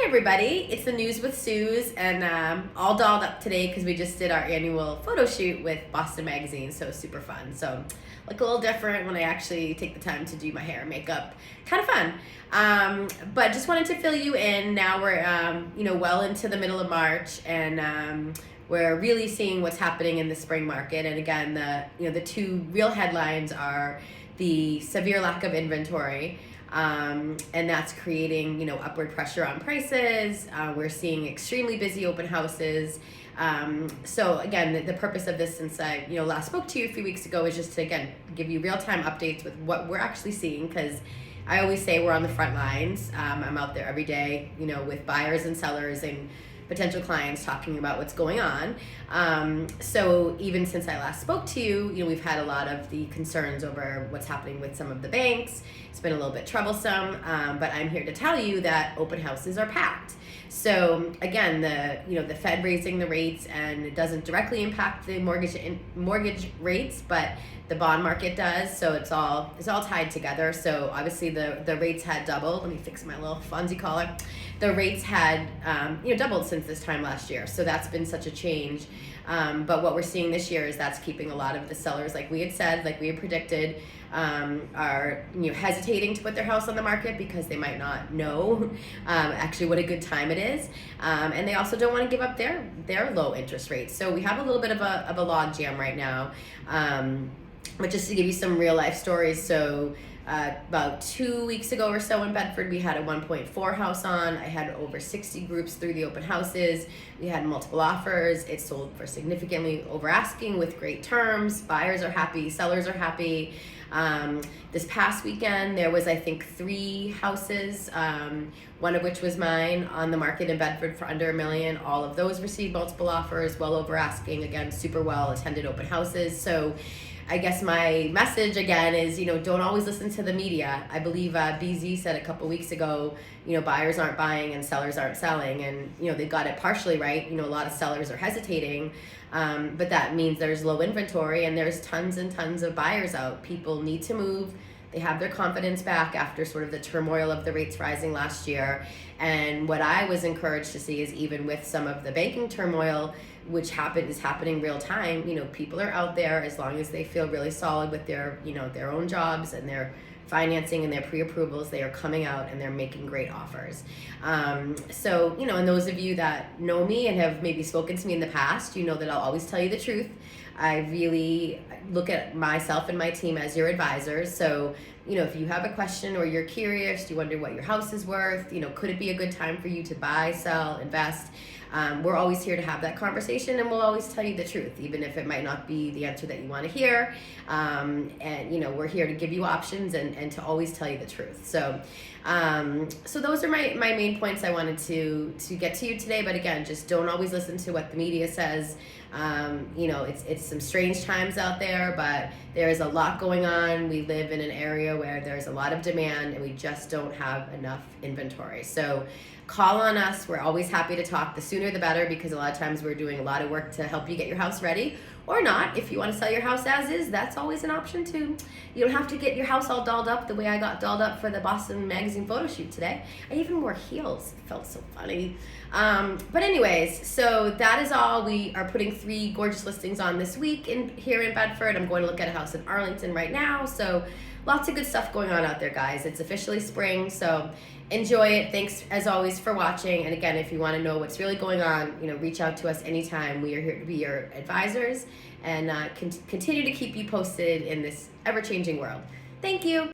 everybody, it's the News with Suze, and all dolled up today because we just did our annual photo shoot with Boston Magazine, so super fun. So look a little different when I actually take the time to do my hair and makeup. Kind of fun. But just wanted to fill you in. Now we're well into the middle of March, and we're really seeing what's happening in the spring market. And again, the two real headlines are the severe lack of inventory. And that's creating, upward pressure on prices. We're seeing extremely busy open houses. So again, the purpose of this, since I, last spoke to you a few weeks ago, is just to, again, give you real-time updates with what we're actually seeing, because I always say we're on the front lines. I'm out there every day, with buyers and sellers and potential clients talking about what's going on. So even since I last spoke to you, we've had a lot of the concerns over what's happening with some of the banks. It's been a little bit troublesome, but I'm here to tell you that open houses are packed. So again, the Fed raising the rates, and it doesn't directly impact the mortgage rates, but the bond market does. So it's all tied together. So obviously the rates had doubled. Let me fix my little Fonzie collar. The rates had doubled since this time last year. So that's been such a change. But what we're seeing this year is that's keeping a lot of the sellers, like we had said, like we had predicted, are hesitating to put their house on the market because they might not know actually what a good time it is, and they also don't want to give up their low interest rates. So we have a little bit of a log jam right now. But just to give you some real life stories, so about 2 weeks ago or so in Bedford, we had a 1.4 house on. I had over 60 groups through the open houses. We had multiple offers. It sold for significantly over asking with great terms. Buyers are happy, sellers are happy. This past weekend, there was, I think, 3 houses, one of which was mine, on the market in Bedford for under $1 million. All of those received multiple offers, well over asking. Again, super well attended open houses. So I guess my message again is, don't always listen to the media. I believe BZ said a couple weeks ago, buyers aren't buying and sellers aren't selling, and they got it partially right. A lot of sellers are hesitating, but that means there's low inventory and there's tons and tons of buyers out. People need to move. They have their confidence back after sort of the turmoil of the rates rising last year. And what I was encouraged to see is, even with some of the banking turmoil, which is happening real time, people are out there, as long as they feel really solid with their, their own jobs and their financing and their pre-approvals, they are coming out and they're making great offers. So, and those of you that know me and have maybe spoken to me in the past, that I'll always tell you the truth. I really look at myself and my team as your advisors. So, if you have a question or you're curious, you wonder what your house is worth, could it be a good time for you to buy, sell, invest? We're always here to have that conversation, and we'll always tell you the truth, even if it might not be the answer that you want to hear. And we're here to give you options and to always tell you the truth. So those are my main points I wanted to get to you today. But again, just don't always listen to what the media says. It's some strange times out there, but there is a lot going on. We live in an area where there's a lot of demand, and we just don't have enough inventory. So call on us. We're always happy to talk. The sooner the better, because a lot of times we're doing a lot of work to help you get your house ready, or not. If you want to sell your house as is, that's always an option too. You don't have to get your house all dolled up the way I got dolled up for the Boston Magazine photo shoot today. I even wore heels. It felt so funny. But anyways, so that is all. We are putting 3 gorgeous listings on this week here in Bedford. I'm going to look at a house in Arlington right now. So lots of good stuff going on out there, guys. It's officially spring, so enjoy it. Thanks as always for watching. And again, if you want to know what's really going on, reach out to us anytime. We are here to be your advisors and continue to keep you posted in this ever-changing world. Thank you.